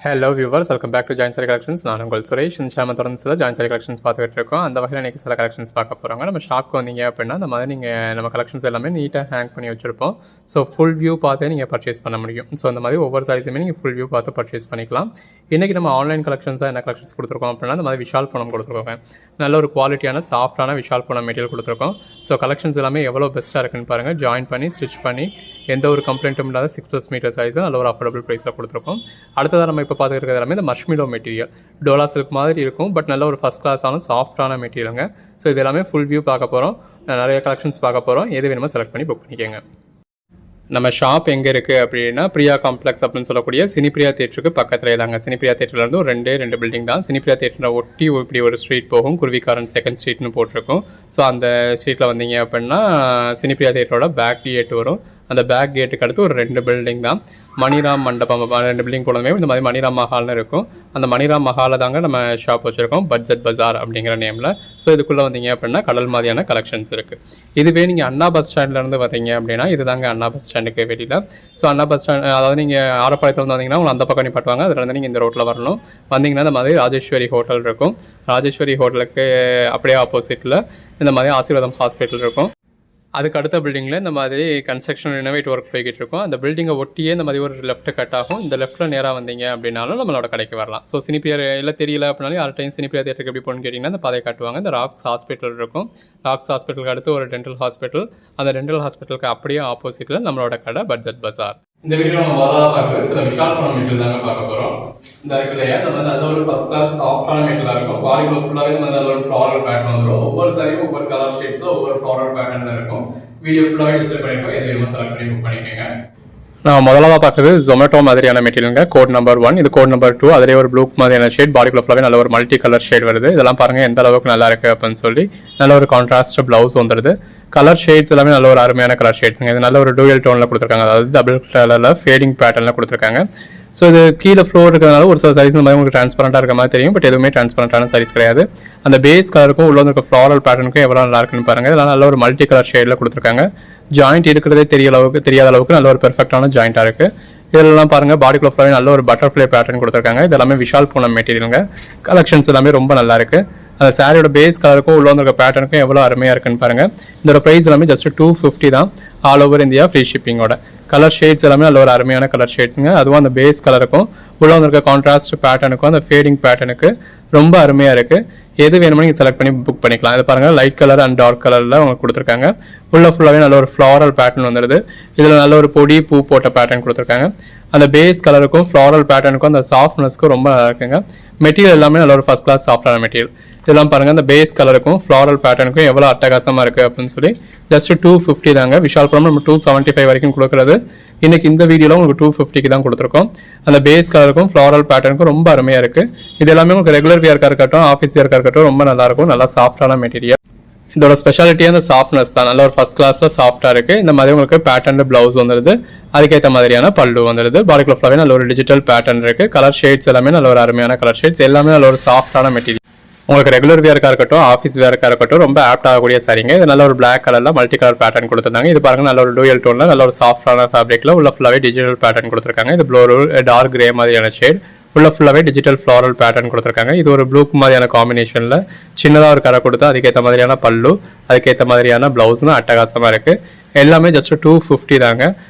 Hello viewers, welcome back to join sari collections. நான் உங்கள் சுரேஷ். இந்த சேனல் தொடர்ந்து சில ஜாயின் சாரி கலெக்ஷன்ஸ் பார்த்துக்கிட்டு இருக்கோம். அந்த வகையில் இன்றைக்கி சில கலெக்ஷன்ஸ் பார்க்க போகிறாங்க. நம்ம ஷாப்க்கு வந்தீங்க அப்படின்னா இந்த மாதிரி நீங்கள் நம்ம கலெக்ஷன்ஸ் எல்லாமே நீட்டாக ஹேங் பண்ணி வச்சுருப்போம். ஸோ ஃபுல் வியூ பார்த்தே நீங்கள் பர்ச்சேஸ் பண்ண முடியும். ஸோ அந்த மாதிரி ஒவ்வொரு சாரீஸுமே நீங்கள் ஃபுல் வியூ பார்த்து பர்ச்சேஸ் பண்ணிக்கலாம். இன்றைக்கி நம்ம ஆன்லைன் கலெக்ஷன்ஸாக என்ன கலெக்ஷன்ஸ் கொடுத்துருக்கோம் அப்படின்னா இந்த மாதிரி விஷால் பூனம் கொடுத்துருக்கோங்க. நல்ல ஒரு குவாலிட்டியான சாஃப்டான விஷால் பூனம் மெட்டீரியல் கொடுத்துருக்கோம். ஸோ கலெக்ஷன்ஸ் எல்லாமே எவ்வளோ பெஸ்ட்டாக இருக்குன்னு பாருங்கள். ஜாயின் பண்ணி ஸ்டிச் பண்ணி எந்த ஒரு கம்ப்ளைண்ட்டும் இல்லாத 6+ மீட்டர் சைஸ் நல்ல ஒரு அஃபோர்டபுள் ப்ரைஸில் கொடுத்துருக்கோம். அடுத்ததாக நம்ம இப்போ பார்த்துக்கிறது எல்லாமே இந்த மஷ்மிலோ மெட்டீரியல் டோலா சில்க் மாதிரி இருக்கும். பட் நல்ல ஒரு ஃபஸ்ட் கிளாஸான சாஃப்டான மெட்டீரியலுங்க. ஸோ இது எல்லாமே ஃபுல் வியூ பார்க்க போகிறோம். நிறைய கலெக்ஷன்ஸ் பார்க்க போகிறோம். எது வேணுமோ செலக்ட் பண்ணி புக் பண்ணிக்கோங்க. நம்ம ஷாப் எங்கே இருக்குது அப்படின்னா பிரியா காம்ப்ளெக்ஸ் அப்படின்னு சொல்லக்கூடிய சினிப்ரியா தேட்டருக்கு பக்கத்தில் தாங்க. சினிப்ரியா தேட்டர்லேருந்து ஒரு ரெண்டு பில்டிங் தான். சினிப்ரியா தேட்டரை ஒட்டி இப்படி ஒரு ஸ்ட்ரீட் போகும். குருவிக்காரன் செகண்ட் ஸ்ட்ரீட்னு போட்டிருக்கும். ஸோ அந்த ஸ்ட்ரீட்டில் வந்தீங்க அப்படின்னா சினிப்ரியா தேட்டரோட பேக் கேட் வரும். அந்த பேக் கேட்டுக்கு அடுத்து ஒரு 2 பில்டிங் தான். மணிராம் மண்டபம் 2 பில்டிங் போனதுமே இந்த மாதிரி மணிராம் மஹால்னு இருக்கும். அந்த மணிராம் மஹாலில் தாங்க நம்ம ஷாப் வச்சுருக்கோம், பட்ஜெட் பஜார் அப்படிங்கிற நேமில். ஸோ இதுக்குள்ளே வந்தீங்க அப்படின்னா கடல் மாதிரியான கலெக்ஷன்ஸ் இருக்குது. இதுவே நீங்கள் அண்ணா பஸ் ஸ்டாண்ட்லேருந்து வர்றீங்க அப்படின்னா இது தாங்க அண்ணா பஸ் ஸ்டாண்டுக்கு வெளியில். ஸோ அண்ணா பஸ் ஸ்டாண்ட், அதாவது நீங்கள் ஆரப்பாளையத்தில் வந்து வந்தீங்கன்னா உங்களுக்கு அந்த பக்கம் நிப்பாட்டுவாங்க. அதில் வந்து நீங்கள் இந்த ரோட்டில் வரணும். வந்தீங்கன்னா இந்த மாதிரி ராஜேஸ்வரி ஹோட்டல் இருக்கும். ராஜேஸ்வரி ஹோட்டலுக்கு அப்படியே ஆப்போசிட்டில் இந்த மாதிரி ஆசீர்வாதம் ஹாஸ்பிட்டல் இருக்கும். அதுக்கு அடுத்த பில்டிங்கில் இந்த மாதிரி கன்ஸ்ட்ரக்ஷன் ரினோவேட் ஒர்க் போய்கிட்டு இருக்கும். அந்த பில்டிங்கை ஒட்டியே இந்த மாதிரி ஒரு லெஃப்ட் கட் ஆகும். இந்த லெஃப்ட்டில் நேராக வந்தீங்க அப்படின்னாலும் நம்மளோட கடைக்கு வரலாம். ஸோ சினிப்பியர் எல்லாம் தெரியல அப்படின்னாலும் யார் டைம் சினிப்பியா தேட்டருக்கு எப்படி போகணுன்னு கேட்டிங்கன்னா இந்த பாதை காட்டுவாங்க. இந்த ராக்ஸ் ஹாஸ்பிட்டல் இருக்கும். ராக்ஸ் ஹாஸ்பிட்டலுக்கு அடுத்து ஒரு டென்டல் ஹாஸ்பிட்டல். அந்த டென்டல் ஹாஸ்பிட்டலுக்கு அப்படியே ஆப்போசிட்டில் நம்மளோட கடை பட்ஜெட் பஜார். இந்த வீடியோ நம்ம முதலாக பார்க்குறது சில விஷால் பூனம் மெட்டீரியல் தாங்க பார்க்க போகிறோம். இந்த இருக்குல்லையா இந்த மாதிரி நல்ல ஒரு ஃபஸ்ட் கிளாஸ் சாஃப்டான மெட்டீரியலாக இருக்கும். பாடிக்குள்ள ஃபுல்லாகவே இந்த நல்ல ஒரு ஃப்ளாரல் பேட்டர்ன் வந்துடும். ஒவ்வொரு சாரியும் ஒவ்வொரு கலர் ஷேட்ஸில் ஒவ்வொரு ஃப்ளாரல் பேட்டர்னில் இருக்கும். வீடியோ ஃபுல்லாகவே டிஸ்பிளே பண்ணியிருக்கோம். எது வேணுமோ செலக்ட் பண்ணி புக் பண்ணிக்கோங்க. நான் முதலாக பார்க்குறது ஜொமேட்டோ மாதிரியான மெட்டீரியலுங்க. கோட் நம்பர் 1, இது கோட் நம்பர் 2. அதிலே ஒரு ப்ளூ மாதிரியான ஷேட், பாடிக்குள்ள ஃபுல்லாகவே நல்ல ஒரு மல்டி கலர் ஷேட் வருது. இதெல்லாம் பாருங்கள் எந்த அளவுக்கு நல்லா இருக்குது அப்படின்னு சொல்லி. நல்ல ஒரு கான்ட்ராஸ்ட் ப்ளவுஸ் வந்துடுது. கலர் ஷேட்ஸ் எல்லாமே நல்ல ஒரு அருமையான கலர் ஷேட்ஸுங்க. இது நல்ல ஒரு டூயல் டோனில் கொடுத்துருக்காங்க, அதாவது டபுள் கலரில் ஃபேடிங் பேட்டர்னில் கொடுத்துருக்காங்க. ஸோ இது கீழே ஃப்ளோர் இருக்கிறதுனால ஒரு சில சாரீஸ் இந்த மாதிரி உங்களுக்கு ட்ரான்ஸ்பரண்ட்டாக இருக்க மாதிரி தெரியும். பட் எதுவுமே ட்ரான்ஸ்பரண்ட்டான சாரீஸ் கிடையாது. அந்த பேஸ் கலருக்கும் உள்ள இருக்க ஃப்ளாரல் பேட்டர்னுக்கும் எவ்வளோ நல்லா இருக்குன்னு பாருங்கள். இதெல்லாம் நல்ல ஒரு மல்டி கலர் ஷேடில் கொடுத்துருக்காங்க. ஜாயிண்ட் இருக்கிறதே தெரியாத அளவுக்கு நல்ல ஒரு பெர்ஃபெக்டான ஜாயிண்ட்டாக இருக்குது. இதெல்லாம் பாருங்கள் பாடிக்குள்ள ஃபுல்லாகவே நல்ல ஒரு பட்டர்ஃப்ளை பேட்டர்ன் கொடுத்துருக்காங்க. இது எல்லாமே விஷால் பூனம் மெட்டீரியலுங்க. கலெக்ஷன்ஸ் எல்லாமே ரொம்ப நல்லா இருக்குது. அந்த சாரியோட பேஸ் கலருக்கும் உள்ள வந்துருக்க பேட்டர்னுக்கும் எவ்வளோ அருமையாக இருக்குன்னு பாருங்கள். இதோட ப்ரைஸ் எல்லாமே ஜஸ்ட் 250 தான். ஆல் ஓவர் இந்தியா ஃப்ரீ ஷிப்பிங்கோட. கலர் ஷேட்ஸ் எல்லாமே நல்ல ஒரு அருமையான கலர் ஷேட்ஸுங்க. அதுவும் அந்த பேஸ் கலருக்கும் உள்ள வந்துருக்க கான்ட்ராஸ்ட் பேட்டர்னுக்கும் அந்த ஃபேடிங் பேட்டர்னுக்கு ரொம்ப அருமையாக இருக்குது. எது வேணுமோ நீங்கள் செலக்ட் பண்ணி புக் பண்ணிக்கலாம். இது பாருங்கள் லைட் கலர் அண்ட் டார்க் கலரில் உங்களுக்கு கொடுத்துருக்காங்க. உள்ள ஃபுல்லாகவே நல்ல ஒரு ஃப்ளாரல் பேட்டர்ன் வந்துடுது. இதில் நல்ல ஒரு பொடி பூ போட்ட பேட்டர்ன் கொடுத்துருக்காங்க. அந்த பேஸ் கலருக்கும் ஃப்ளாரல் பேட்டர்னுக்கும் அந்த சாஃப்ட்னஸ்க்கும் ரொம்ப நல்லா இருக்குங்க. மெட்டீரியல் எல்லாமே நல்ல ஒரு ஃபஸ்ட் கிளாஸ் சாஃப்டான மெட்டீரியல். இதெல்லாம் பாருங்கள் அந்த பேஸ் கலருக்கும் ஃப்ளாரல் பேட்டர்னுக்கும் எவ்வளோ அட்டகாசமாக இருக்குது அப்படின்னு சொல்லி. ஜஸ்ட் 250 தாங்க. விஷால் பூனம் நம்ம 275 வரைக்கும் கொடுக்குறது. இன்றைக்கி இந்த வீடியோவில் உங்களுக்கு 250க்கு தான் கொடுத்துருக்கோம். அந்த பேஸ் கலருக்கும் ஃப்ளாரல் பேட்டர்னுக்கும் ரொம்ப அருமையாக இருக்குது. இது எல்லாமே உங்களுக்கு ரெகுலர் வியர்க்காக இருக்கட்டும், ஆஃபீஸ் வியர்க்காக இருக்கட்டும் ரொம்ப நல்லாயிருக்கும். நல்லா சாஃப்டான மெட்டீரியல். இதோட ஸ்பெஷாலிட்டியாக அந்த சாஃப்ட்னஸ் தான். நல்ல ஒரு ஃபஸ்ட் கிளாஸில் சாஃப்டாக இருக்குது. இந்த மாதிரி உங்களுக்கு பேட்டர்ன் ப்ளவுஸ் வந்துடுது. அதுக்கேற்ற மாதிரியான பல்லு வந்துடுது. பாடிக்குள்ள ஃபுல்லாகவே நல்ல ஒரு டிஜிட்டல் பேட்டர்ன் இருக்குது. கலர் ஷேட்ஸ் எல்லாமே நல்ல ஒரு அருமையான கலர் ஷேட்ஸ். எல்லாமே நல்ல ஒரு சாஃப்டான மெட்டீரியல். உங்களுக்கு ரெகுலர் வியர்க்காக இருக்கட்டும், ஆஃபீஸ் வியர்க்காக இருக்கட்டும் ரொம்ப ஆப்ட் ஆகக்கூடிய சாரிங்க. இது நல்ல ஒரு பிளாக் கலரில் மல்டி கலர் பேட்டர்ன் கொடுத்துருந்தாங்க. இது பாருங்கள் நல்ல ஒரு டூயல் டோனில் நல்ல ஒரு சாஃப்டான ஃபேப்ரிக்கில் உள்ள ஃபுல்லாகவே டிஜிட்டல் பேட்டர்ன் கொடுத்துருக்காங்க. இது ப்ளூ டார்க் கிரே மாதிரியான ஷேட். உள்ள ஃபுல்லாகவே டிஜிட்டல் ஃப்ளாரல் பேட்டர்ன் கொடுத்துருக்காங்க. இது ஒரு ப்ளூ மாதிரியான காம்பினேஷனில் சின்னதாக ஒரு கரை கொடுத்து அதுக்கேற்ற மாதிரியான பல்லு, அதுக்கேற்ற மாதிரியான ப்ளவுஸ்னு அட்டகாசமாக இருக்குது. எல்லாமே ஜஸ்ட் 250 தாங்க.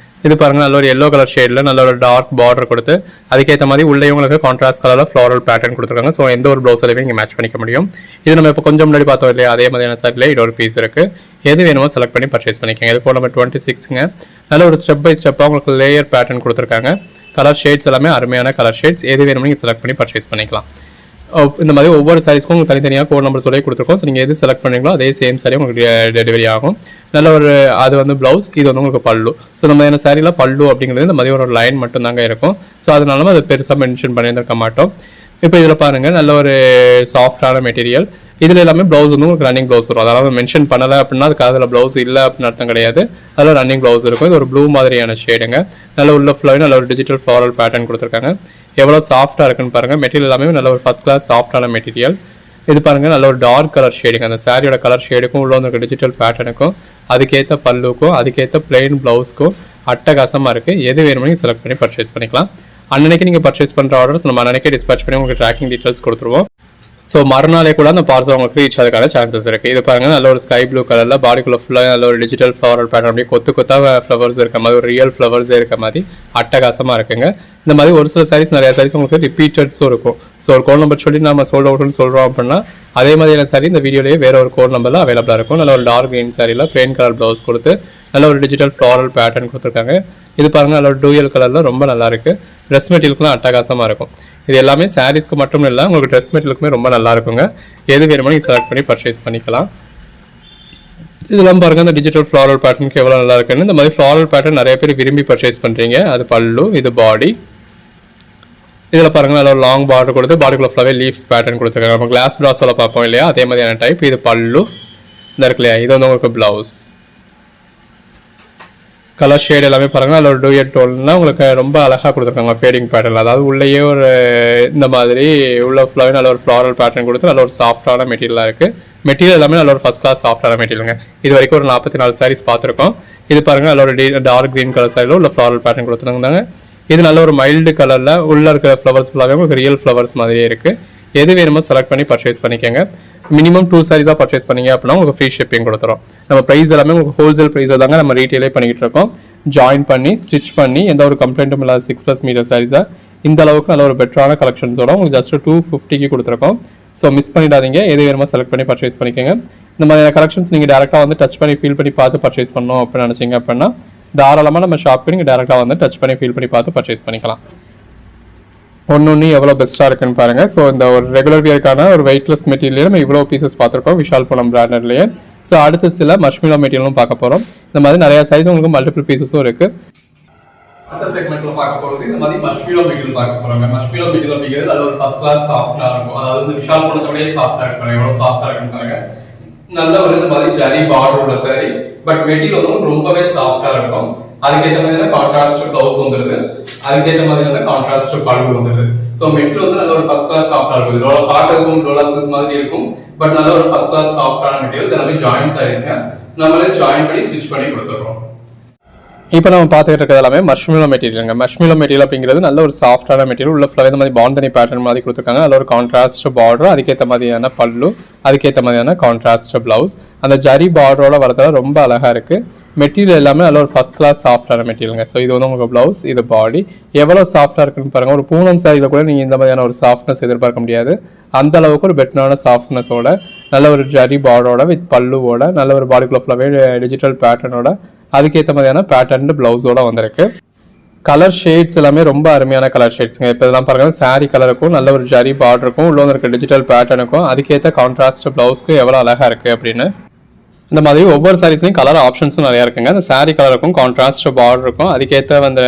இது பாருங்கள் நல்ல ஒரு எல்லோ கலர் ஷேடில் நல்ல ஒரு டார்க் பார்டர் கொடுத்து அதுக்கேற்ற மாதிரி உள்ளே உங்களுக்கு கான்ட்ராஸ்ட் கலரில் ஃப்ளாரல் பேட்டர்ன் கொடுத்துருக்காங்க. ஸோ எந்த ஒரு ப்ளவுஸையுமே நீங்கள் மேட்ச் பண்ணிக்க முடியும். இது நம்ம இப்போ கொஞ்சம் முன்னாடி பார்த்தோம் இல்லையா, அதே மாதிரியான சாரியில் இது ஒரு பீஸ் இருக்குது. எது வேணுமோ செலக்ட் பண்ணி பர்ச்சேஸ் பண்ணிக்கோங்க. இது போல் நம்ம 26ங்க. நல்ல ஒரு ஸ்டெப் பை ஸ்டெப்பாக உங்களுக்கு லேயர் பேட்டர்ன் கொடுத்துருக்காங்க. கலர் ஷேட்ஸ் எல்லாமே அருமையான கலர் ஷேட்ஸ். எது வேணுமோ நீங்கள் செலக்ட் பண்ணி பர்ச்சேஸ் பண்ணிக்கலாம். இந்த மாதிரி ஒவ்வொரு சாரீஸ்க்கும் உங்களுக்கு தனித்தனியாக கோட் நம்பர் சொல்லி கொடுத்துருக்கோம். ஸோ நீங்கள் எது செலக்ட் பண்ணுறீங்களோ அதே சேம் சாரி உங்களுக்கு டெலிவரி ஆகும். நல்ல ஒரு அது வந்து ப்ளவுஸ், இது வந்து உங்களுக்கு பல்லு. ஸோ நம்ம என்ன சாரியில் பல்லு அப்படிங்கிறது இந்த மாதிரி ஒரு லைன் மட்டும் தாங்க இருக்கும். ஸோ அதனால அதை பெருசாக மென்ஷன் பண்ணியிருக்க மாட்டோம். இப்போ இதில் பாருங்கள் நல்ல ஒரு சாஃப்டான மெட்டீரியல். இதில் எல்லாமே ப்ளவுஸ் வந்து உங்களுக்கு ரன்னிங் ப்ளவுஸ் வரும். அதாவது மென்ஷன் பண்ணலை அப்படின்னா அதுக்கு அதில் ப்ளவுஸ் இல்லை அப்படின்னு அர்த்தம் கிடையாது. அதில் ரன்னிங் ப்ளவுஸ் இருக்கும். இது ஒரு ப்ளூ மாதிரியான ஷேடுங்க. நல்ல உள்ள ஃபுல்லாகவே நல்ல ஒரு டிஜிட்டல் ஃப்ளாரல் பேட்டர்ன் கொடுத்துருக்காங்க. எவ்வளோ சாஃப்டாக இருக்குன்னு பாருங்கள். மெட்டீரியல் எல்லாமே நல்ல ஒரு ஃபஸ்ட் கிளாஸ் சாஃப்டான மெட்டீரியல். இது பாருங்கள் நல்ல ஒரு டார்க் கலர் ஷேடுங்க. அந்த சாரியோட கலர் ஷேடுக்கும் உள்ள வந்து டிஜிட்டல் பேட்டர்னுக்கும் அதுக்கேற்ற பல்லுக்கும் அதுக்கேற்ற பிளெயின் ப்ளவுஸ்க்கும் அட்டகாசமாக இருக்குது. எது வேணுமோ செலக்ட் பண்ணி பர்ச்சேஸ் பண்ணிக்கலாம். அன்னைக்கு நீங்கள் பர்ச்சேஸ் பண்ணுற ஆர்டர்ஸ் நம்ம அன்னைக்கே டிஸ்பேச் பண்ணி உங்களுக்கு ட்ராக்கிங் டீட்டெயில்ஸ் கொடுத்துருவோம். ஸோ மறுநாளே கூட அந்த பார்சல் உங்களுக்கு ரீச் ஆகிறதுக்கான சான்சஸ் இருக்குது. இது பாருங்கள், நல்ல ஒரு ஸ்கை ப்ளூ கலரில் பாடிக்குள்ளே ஃபுல்லாக நல்ல ஒரு டிஜிட்டல் ஃப்ளவரல் பேட்டர்ன், அப்படியே கொத்தாக ஃப்ளவர்ஸ் இருக்க மாதிரி, ஒரு ரியல் ஃப்ளவர்ஸே இருக்க மாதிரி அட்டகாசமாக இருக்குங்க. இந்த மாதிரி ஒரு சில சாரீஸ், நிறைய சாரீஸ் உங்களுக்கு ரிப்பீட்டட்ஸும் இருக்கும். ஸோ ஒரு கோட் நம்பர் சொல்லி நம்ம சோல்ட் அவுட்னு சொல்கிறோம் அப்படின்னா, அதே மாதிரியான சாரீ இந்த வீடியோலேயே வேறு ஒரு கோட் நம்பரில் அவைலபிளாக இருக்கும். நல்ல ஒரு டார்க் க்ரீன் சாரியில் பிளெயின் கலர் ப்ளவுஸ் கொடுத்து நல்ல ஒரு டிஜிட்டல் ஃப்ளாரல் பேட்டர்ன் கொடுத்துருக்காங்க. இது பாருங்கள், நல்ல ஒரு டூயல் கலரில் ரொம்ப நல்லாயிருக்கு. ட்ரெஸ் மெட்டீரியலுக்குலாம் அட்டகாசமாக இருக்கும். இது எல்லாமே சாரீஸ்க்கு மட்டும் இல்லை, உங்களுக்கு ட்ரெஸ் மெட்டீரியலுக்குமே ரொம்ப நல்லா இருக்குங்க. எது வேணுமோ நீங்கள் செலக்ட் பண்ணி பர்ச்சேஸ் பண்ணிக்கலாம். இதெல்லாம் பாருங்கள், இந்த டிஜிட்டல் ஃப்ளாரல் பேட்டர்னுக்கு எவ்வளோ நல்லா இருக்குன்னு. இந்த மாதிரி ஃப்ளாரல் பேட்டர்ன் நிறைய பேர் விரும்பி பர்ச்சேஸ் பண்ணுறீங்க. அது பல்லு, இது பாடி. இதில் பாருங்கள், நல்ல ஒரு லாங் பார்டர் கொடுத்து பாடிக்குள்ள ஃபுல்லாகவே லீஃப் பேட்டர்ன் கொடுத்துருக்காங்க. நம்ம கிளாஸ் ப்ராஸில் பார்ப்போம் இல்லையா, அதே மாதிரியான டைப். இது பல்லு இந்த இருக்கு இல்லையா, இது வந்து உங்களுக்கு ப்ளவுஸ். கலர் ஷேட் எல்லாமே பாருங்கள், அதில் ஒரு டூயட் டோன்லாம் உங்களுக்கு ரொம்ப அழகாக கொடுத்துருக்காங்க ஃபேடிங் பேட்டர்ன். அதாவது உள்ளேயே ஒரு இந்த மாதிரி உள்ள ஃபுல்லாகவே நல்ல ஒரு ஃப்ளாரல் பேட்டர்ன் கொடுத்து நல்ல ஒரு சாஃப்டான மெட்டீரியலாக இருக்குது. மெட்டீரியல் எல்லாமே நல்ல ஒரு ஃபஸ்ட் கிளாஸ் சாஃப்டான மெட்டீரியலுங்க. இது வரைக்கும் ஒரு 44 சாரீஸ் பார்த்துருக்கோம். இது பாருங்கள், நல்ல ஒரு டார்க் க்ரீன் கலர் சாரியில் உள்ள ஃப்ளாரல் பேட்டர்ன் கொடுத்துருந்தாங்க. இது நல்ல ஒரு மைல்டு கலரில் உள்ளே இருக்கிற ஃப்ளவர்ஸ் ஃபுல்லாகவே உங்களுக்கு ரியல் ஃப்ளவர்ஸ் மாதிரியே இருக்குது. எது வேணுமோ செலக்ட் பண்ணி பர்ச்சேஸ் பண்ணிக்கோங்க. மினிமம் 2 சாரீஸாக பர்ச்சேஸ் பண்ணிங்க அப்படின்னா உங்களுக்கு ஃப்ரீ ஷிப்பிங் கொடுத்துரும். நம்ம ப்ரைஸ் எல்லாமே உங்களுக்கு ஹோல்சேல் ப்ரைஸில் தாங்க நம்ம ரீட்டெயிலே பண்ணிக்கிட்டு இருக்கோம். ஜாயின் பண்ணி ஸ்டிச் பண்ணி எந்த ஒரு கம்ப்ளைண்ட்டும் இல்லாத 6+ மீட்டர் சாரீஸாக இந்த அளவுக்கு நல்ல ஒரு பெட்டரான கலெக்ஷன்ஸோட உங்களுக்கு ஜஸ்ட் 250க்கு கொடுத்துருக்கோம். ஸோ மிஸ் பண்ணிடாதீங்க. எது வேணுமோ செலக்ட் பண்ணி பர்ச்சேஸ் பண்ணிக்கோங்க. இந்த மாதிரியான கலெக்ஷன்ஸ் நீங்கள் டேரெக்டாக வந்து டச் பண்ணி ஃபீல் பண்ணி பார்த்து பர்ச்சேஸ் பண்ணணும் அப்படின்னு நினச்சிங்க அப்படின்னா தாராளமாக நம்ம ஷாப்புக்கு நீங்கள் டேரெக்டாக வந்து டச் பண்ணி ஃபீல் பண்ணி பார்த்து பர்ச்சேஸ் பண்ணிக்கலாம். ஒன்று எவ்வளோ பெஸ்ட்டாக இருக்குன்னு பாருங்கள். ஸோ இந்த ஒரு ரெகுலர் வியருக்கான ஒரு வெயிட்லெஸ் மெட்டீரியல் நம்ம இவ்வளோ பீசஸ் பார்த்துருக்கோம் விஷால் பூனம் பிராண்டட்லேயே. ஸோ அடுத்து சில மஷ்மிலோ மெட்டீரியலும் பார்க்க போகிறோம். இந்த மாதிரி நிறைய சைஸ் உங்களுக்கு மல்டிபிள் பீசஸும் இருக்குது. அடுத்த செக்மெண்ட்ல பார்க்க போகிறது இந்த மாதிரி மஷ்மிலோ மெட்டீரியல் பார்க்க போகிறாங்க. மஷ்மிலோ மெட்டீரியல் அப்படிங்கிறது அது ஒரு ஃபர்ஸ்ட் கிளாஸ் சாஃப்டாக இருக்கும். அதாவது விஷால் பூனத்தோடய சாஃப்டாக இருக்கும். எவ்வளோ சாஃப்டாக இருக்குன்னு பாருங்க. நல்ல ஒரு இந்த மாதிரி ஜரி பார்டர் உள்ள சாரி, பட் மெட்டீரியல் வந்து ரொம்பவே சாஃப்டாக இருக்கும். அதுக்கேற்ற மாதிரியான கான்ட்ராஸ்ட் ப்ளவுஸ் வந்துடுது. அதுக்கேற்ற மாதிரியான கான்ட்ராஸ்ட் பல்லு வந்துடுது. ஸோ மெட்டீரியல் வந்து நல்ல ஒரு ஃபர்ஸ்ட் கிளாஸ் சாஃப்டாக இருக்கும். இதோட காட்டுறதுக்கும் டோலா சில்க் மாதிரி இருக்கும், பட் நல்ல ஒரு ஃபர்ஸ்ட் கிளாஸ் சாஃப்டான மெட்டீரியல். எல்லாமே ஜாயின் சாரீஸ்ங்க. நம்மளே ஜாயின் பண்ணி ஸ்டிச் பண்ணி கொடுத்துருக்கோம். இப்போ நம்ம பார்த்துக்கிட்டு இருக்கிறது எல்லாமே மஷ்மிலோ மெட்டீரியலுங்க. மஷ்மிலோ மெட்டீரியல் அப்படிங்கிறது நல்ல ஒரு சாஃப்டான மெட்டீரியல். உள்ள ஃபுல்லாக இந்த மாதிரி பாந்தனி பேட்டர்ன் மாதிரி கொடுத்துருக்காங்க. நல்ல ஒரு கான்ட்ராஸ்ட் பார்டர், அதுக்கேற்ற மாதிரியான பல்லு, அதுக்கேற்ற மாதிரியான கான்ட்ராஸ்ட் ப்ளவுஸ். அந்த ஜரி பார்டரோட வரதால ரொம்ப அழகாக இருக்குது. மெட்டீரியல் எல்லாமே நல்ல ஒரு ஃபஸ்ட் கிளாஸ் சாஃப்டான மெட்டீரியலுங்க. ஸோ இது வந்து உங்களுக்கு ப்ளவுஸ், இது பாடி. எவ்வளோ சாஃப்டாக இருக்குன்னு பாருங்கள். ஒரு பூனம் சாரியில் கூட நீங்கள் இந்த மாதிரியான ஒரு சாஃப்ட்னஸ் எதிர்பார்க்க முடியாது. அந்த அளவுக்கு ஒரு பெட்டரான சாஃப்ட்னஸோட நல்ல ஒரு ஜரி பார்டரோட வித் பல்லுவோட நல்ல ஒரு பாடிக்குள்ள ஃபுல்லாகவே டிஜிட்டல் பேட்டர்னோட அதுக்கேற்ற மாதிரியான பேட்டர்ன் பிளவுஸோட வந்திருக்கு. கலர் ஷேட்ஸ் எல்லாமே ரொம்ப அருமையான கலர் ஷேட்ஸுங்க. இப்போ இதெல்லாம் பாருங்கள், சாரீ கலருக்கும் நல்ல ஒரு ஜரி பார்டருக்கும் உள்ள இருக்க டிஜிட்டல் பேட்டர்னுக்கும் அதுக்கேற்ற கான்ட்ராஸ்ட் ப்ளவுஸ்க்கும் எவ்வளோ அழகாக இருக்குது அப்படின்னு. இந்த மாதிரி ஒவ்வொரு சாரீஸ்லையும் கலர் ஆப்ஷன்ஸும் நிறையா இருக்குங்க. அந்த சாரீ கலருக்கும் கான்ட்ராஸ்ட் பார்டர் இருக்கும், அதுக்கேற்ற வந்து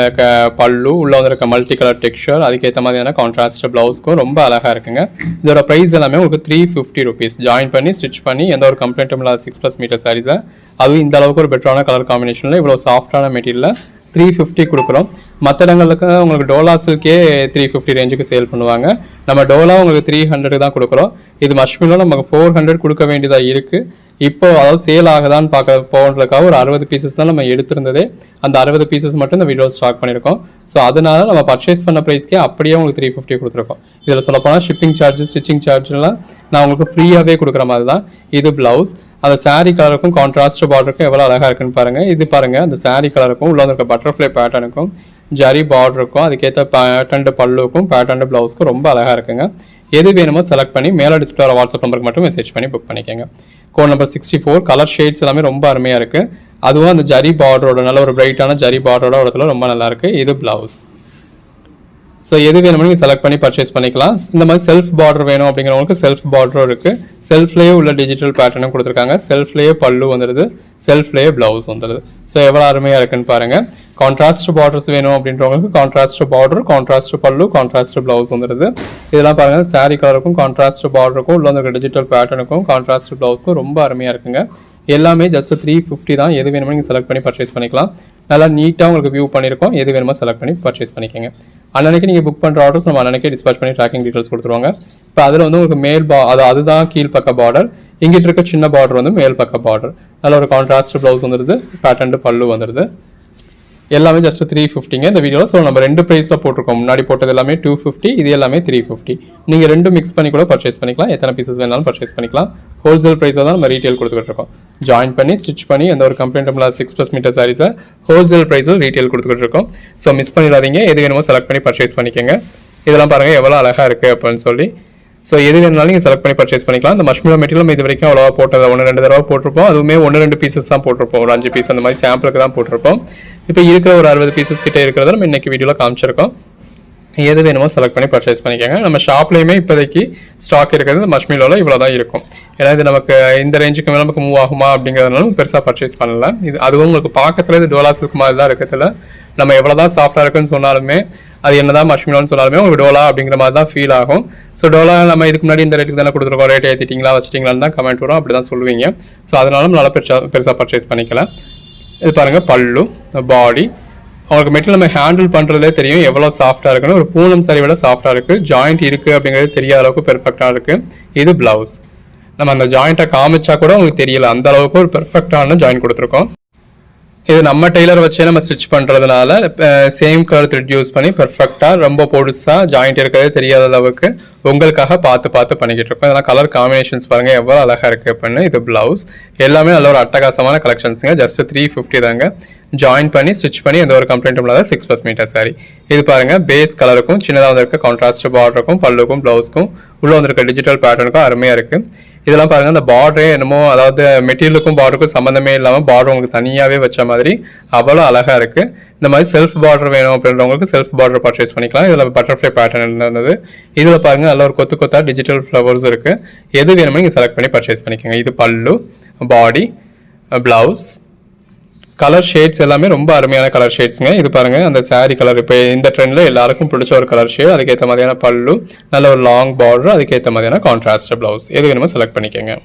பல்லு உள்ள வந்துருக்க மல்டி கலர் டெக்ஸ்சர், அதுக்கேற்ற மாதிரியான கான்ட்ராஸ்ட் ப்ளவுஸ்க்கும் ரொம்ப அழகாக இருக்குங்க. இதோட ப்ரைஸ் எல்லாமே உங்களுக்கு 350 rupees. ஜாயின் பண்ணி ஸ்டிச் பண்ணி எந்த ஒரு கம்ப்ளைண்ட்டும் இல்லாத 6+ மீட்டர் சாரீஸை, அதுவும் இந்த அளவுக்கு ஒரு பெட்டரான கலர் காம்பினேஷனில் இவ்வளோ சாஃப்டான மெட்டீரியலில் 350 கொடுக்குறோம். மற்ற இடங்களுக்கு உங்களுக்கு டோலா சில்கே 350 ரேஞ்சுக்கு சேல் பண்ணுவாங்க. நம்ம டோலா உங்களுக்கு 300 தான் கொடுக்குறோம். இது மஷ்மிலோ நமக்கு 400 கொடுக்க வேண்டியதாக இருக்குது. இப்போ அதாவது சேல் ஆகுதான்னு பார்க்க போகிறதுக்காக ஒரு 60 பீசஸ் தான் நம்ம எடுத்திருந்ததே. அந்த 60 பீசஸ் மட்டும் இந்த வீடியோ ஸ்டாக் பண்ணியிருக்கோம். ஸோ அதனால நம்ம பர்ச்சேஸ் பண்ண ப்ரைஸ்க்கே அப்படியே உங்களுக்கு 350 கொடுத்துருக்கோம். இதில் சொல்லப்போனால் ஷிப்பிங் சார்ஜஸ், ஸ்டிச்சிங் சார்ஜ்லாம் நான் உங்களுக்கு ஃப்ரீயாகவே கொடுக்குற மாதிரி தான். இது ப்ளவுஸ். அந்த சாரீ கலருக்கும் கான்ட்ராஸ்ட் பார்டருக்கும் எவ்வளோ அழகாக இருக்குன்னு பாருங்கள். இது பாருங்கள், அந்த சாரீ கலருக்கும் உள்ள இருக்க பட்டர்ஃப்ளை பேட்டர்னுக்கும் ஜரி பார்டருக்கும் அதுக்கேற்ற பேட்டர்ன் பல்லுக்கும் பேட்டர்ன் ப்ளவுஸ்க்கும் ரொம்ப அழகாக இருக்குங்க. எது வேணுமோ செலக்ட் பண்ணி மேலே டிஸ்பிளே வாட்ஸ்அப் நம்பருக்கு மட்டும் மெசேஜ் பண்ணி புக் பண்ணிக்கோங்க. Code number 64. கலர் ஷேட்ஸ் எல்லாமே ரொம்ப அருமையாக இருக்குது. அதுவும் அந்த ஜரி பார்டரோட நல்ல ஒரு பிரைட்டான ஜரி பார்டரோட இடத்துல ரொம்ப நல்லாயிருக்கு. இது ப்ளவுஸ். ஸோ எது வேணுமோ நீங்கள் செலக்ட் பண்ணி பர்ச்சேஸ் பண்ணிக்கலாம். இந்த மாதிரி செல்ஃப் பார்டர் வேணும் அப்படிங்கிறவங்களுக்கு செல்ஃப் பார்டரும் இருக்குது. செல்ஃப்லேயே உள்ள டிஜிட்டல் பேட்டர்னும் கொடுத்துருக்காங்க. செல்ஃப்லேயே பல்லு வந்துடுது, செல்ஃப்லேயே ப்ளவுஸ் வந்துடுது. ஸோ எவ்வளோ அருமையாக இருக்குன்னு பாருங்கள். கான்ட்ராஸ்ட் பார்டர்ஸ் வேணும் அப்படின்றவங்களுக்கு கான்ட்ராஸ்ட் பார்டர், கான்ட்ராஸ்ட் பல்லு, கான்ட்ராஸ்ட் ப்ளவுஸ் வந்துடுது. இதெல்லாம் பாருங்கள், சாரீ கலருக்கும் கான்ட்ராஸ்ட் பார்டருக்கும் உள்ள வந்து டிஜிட்டல் பேட்டர்னுக்கும் கான்ட்ராஸ்ட் ப்ளவுஸ்க்கும் ரொம்ப அருமையாக இருக்குங்க. எல்லாமே ஜஸ்ட் 350 தான். எது வேணுமோ நீங்கள் செலக்ட் பண்ணி பர்ச்சேஸ் பண்ணிக்கலாம். நல்லா நீட்டாக உங்களுக்கு வியூ பண்ணியிருக்கோம். எது வேணுமோ செலக்ட் பண்ணி பர்ச்சேஸ் பண்ணிக்கோங்க. அன்னைக்கு நீங்கள் புக் பண்ணுற ஆர்டர்ஸ் நம்ம அன்னைக்கே டிஸ்பேச் பண்ணி ட்ராக்கிங் டீட்டெயில்ஸ் கொடுத்துருவாங்க. இப்போ அதில் வந்து உங்களுக்கு மேல் அதுதான் கீழ்பக்க பார்டர். இங்கிட்ட இருக்க சின்ன பார்டர் வந்து மேல் பக்க பார்டர். நல்ல ஒரு கான்ட்ராஸ்ட் ப்ளவுஸ் வந்துடுது, பேட்டர்ன் பல்லு வந்துடுது. எல்லாமே ஜஸ்ட் 350ங்க இந்த வீடியோவில். ஸோ நம்ம 2 ப்ரைஸில் போட்டிருக்கோம். முன்னாடி போட்டது எல்லாமே 250, இது எல்லாமே 350. நீங்கள் 2 மிக்ஸ் பண்ணி கூட பர்ச்சேஸ் பண்ணிக்கலாம். எத்தனை பீசஸ் வேணாலும் பர்ச்சேஸ் பண்ணிக்கலாம். ஹோல்சேல் ப்ரைஸாக தான் நம்ம ரீட்டெயில் கொடுத்துக்கிட்டு இருக்கோம். ஜாயின் பண்ணி ஸ்டிச் பண்ணி எந்த ஒரு கம்ப்ளைண்ட்டும் இல்லாத 6+ மீட்டர் சாரீஸை ஹோல்சேல் ப்ரைஸில் ரீட்டெயில் கொடுத்துக்கிட்டு இருக்கோம். ஸோ மிஸ் பண்ணிடாதீங்க. எது வேணுமோ செலக்ட் பண்ணி பர்ச்சேஸ் பண்ணிக்கோங்க. இதெல்லாம் பாருங்கள் எவ்வளோ அழகாக இருக்குது அப்படின்னு சொல்லி. ஸோ எது வேணாலும் நீங்கள் செலக்ட் பண்ணி பர்ச்சேஸ் பண்ணிக்கலாம். இந்த மஷ்மிலோ மெட்டீரியல் நம்ம இது வரைக்கும் அவ்வளோவா போட்டது 1-2 தடவை போட்டிருப்போம். அதுவுமே 1-2 பீசஸ் தான் போட்டிருப்போம். ஒரு 5 பீஸ் அந்த மாதிரி சாம்பிளுக்கு தான் போட்டிருப்போம். இப்போ இருக்கிற ஒரு 60 பீசஸ் கிட்டே இருக்கிறத நம்ம இன்னைக்கு வீடியோவில் காமிச்சிருக்கோம். எது வேணுமோ செலக்ட் பண்ணி பர்ச்சேஸ் பண்ணிக்கோங்க. நம்ம ஷாப்லேயுமே இப்போதைக்கு ஸ்டாக் இருக்கிறது இந்த மஷ்மிலோவில் இவ்வளோ தான் இருக்கும். ஏன்னா இது நமக்கு இந்த ரேஞ்சுக்கு மேலே நமக்கு மூவ் ஆகுமா அப்படிங்கிறதுனால பெருசாக பர்ச்சேஸ் பண்ணல. இது அதுவும் உங்களுக்கு பார்க்கறதுல இது டோலா சில்க் மாதிரி தான் இருக்கிறதுல நம்ம எவ்வளோ தான் சாஃப்டாக இருக்குன்னு சொன்னாலுமே அது என்னதான் மஷ்மிலோன்னு சொன்னாலுமே உங்களுக்கு டோலா அப்படிங்கிற மாதிரி தான் ஃபீல் ஆகும். ஸோ டோலா நம்ம இதுக்கு முன்னாடி இந்த ரேட்டுக்கு தானே கொடுத்துருக்கோம், ரேட் ஏற்றிட்டீங்களா வச்சிட்டிங்களான்னு தான் கமெண்ட் வரும், அப்படி தான் சொல்லுவீங்க. ஸோ அதனால நம்மளால் பெருசாக பர்ச்சேஸ் பண்ணிக்கலாம். இது பாருங்கள் பல்லு, பாடி, அவங்களுக்கு மெட்டீரியல் நம்ம ஹேண்டில் பண்ணுறதுலே தெரியும் எவ்வளோ சாஃப்டாக இருக்குன்னு. ஒரு பூனம் சாரி விட சாஃப்டாக இருக்குது. ஜாயிண்ட் இருக்குது அப்படிங்கிறது தெரியாத அளவுக்கு பெர்ஃபெக்டாக இருக்குது. இது ப்ளவுஸ். நம்ம அந்த ஜாயிண்ட்டை காமிச்சா கூட உங்களுக்கு தெரியல, அந்த அளவுக்கு ஒரு பெர்ஃபெக்டான ஜாயிண்ட் கொடுத்துருக்கோம். இது நம்ம டெய்லர் வச்சே நம்ம ஸ்டிச் பண்ணுறதுனால சேம் கலர் த்ரெட் யூஸ் பண்ணி பெர்ஃபெக்டாக ரொம்ப பொடுசாக ஜாயிண்ட் இருக்கிறதே தெரியாத அளவுக்கு உங்களுக்காக பார்த்து பண்ணிக்கிட்டு இருக்கோம். இதெல்லாம் கலர் காம்பினேஷன்ஸ் பாருங்கள் எவ்வளோ அழகாக இருக்குது அப்படின்னு. இது ப்ளவுஸ். எல்லாமே நல்ல ஒரு அட்டகாசமான கலெக்ஷன்ஸுங்க. ஜஸ்ட் 350 தாங்க. ஜாயின் பண்ணி ஸ்டிச் பண்ணி எந்த ஒரு கம்ப்ளைண்ட்டும் இல்லாத 6+ மீட்டர் சாரி. இது பாருங்கள் பேஸ் கலருக்கும் சின்னதாக வந்திருக்க கான்ட்ராஸ்ட் பார்டருக்கும் பல்லுக்கும் ப்ளவுஸ்க்கும் உள்ளே வந்திருக்க டிஜிட்டல் பேட்டர்னுக்கும் அருமையாக இருக்குது. இதெல்லாம் பாருங்கள் அந்த பார்டரே என்னமோ அதாவது மெட்டீரியலுக்கும் பார்டருக்கும் சம்மந்தமே இல்லாமல் பார்டர் உங்களுக்கு தனியாகவே வச்ச மாதிரி அவ்வளோ அழகாக இருக்குது. இந்த மாதிரி செல்ஃப் பார்டர் வேணும் அப்படின்றவங்களுக்கு செல்ஃப் பார்டர் பர்ச்சேஸ் பண்ணிக்கலாம். இதில் பட்டர்ஃப்ளை பேட்டர்ன் இருந்தது. இதில் பாருங்கள் நல்ல ஒரு கொத்தாக டிஜிட்டல் ஃப்ளவர்ஸ் இருக்குது. எது வேணுமோ நீங்கள் செலக்ட் பண்ணி பர்ச்சேஸ் பண்ணிக்கோங்க. இது பல்லு, பாடி, ப்ளவுஸ். கலர் ஷேட்ஸ் எல்லாமே ரொம்ப அருமையான கலர் ஷேட்ஸுங்க. இது பாருங்கள் அந்த சாரீ கலர் இப்போ இந்த ட்ரெண்டில் எல்லாருக்கும் பிடிச்ச ஒரு கலர் ஷேட். அதுக்கேற்ற மாதிரியான பல்லு, நல்ல ஒரு லாங் பார்டர், அதுக்கேற்ற மாதிரியான கான்ட்ராஸ்ட் ப்ளவுஸ். எது வேணுமோ செலக்ட் பண்ணிக்கோங்க.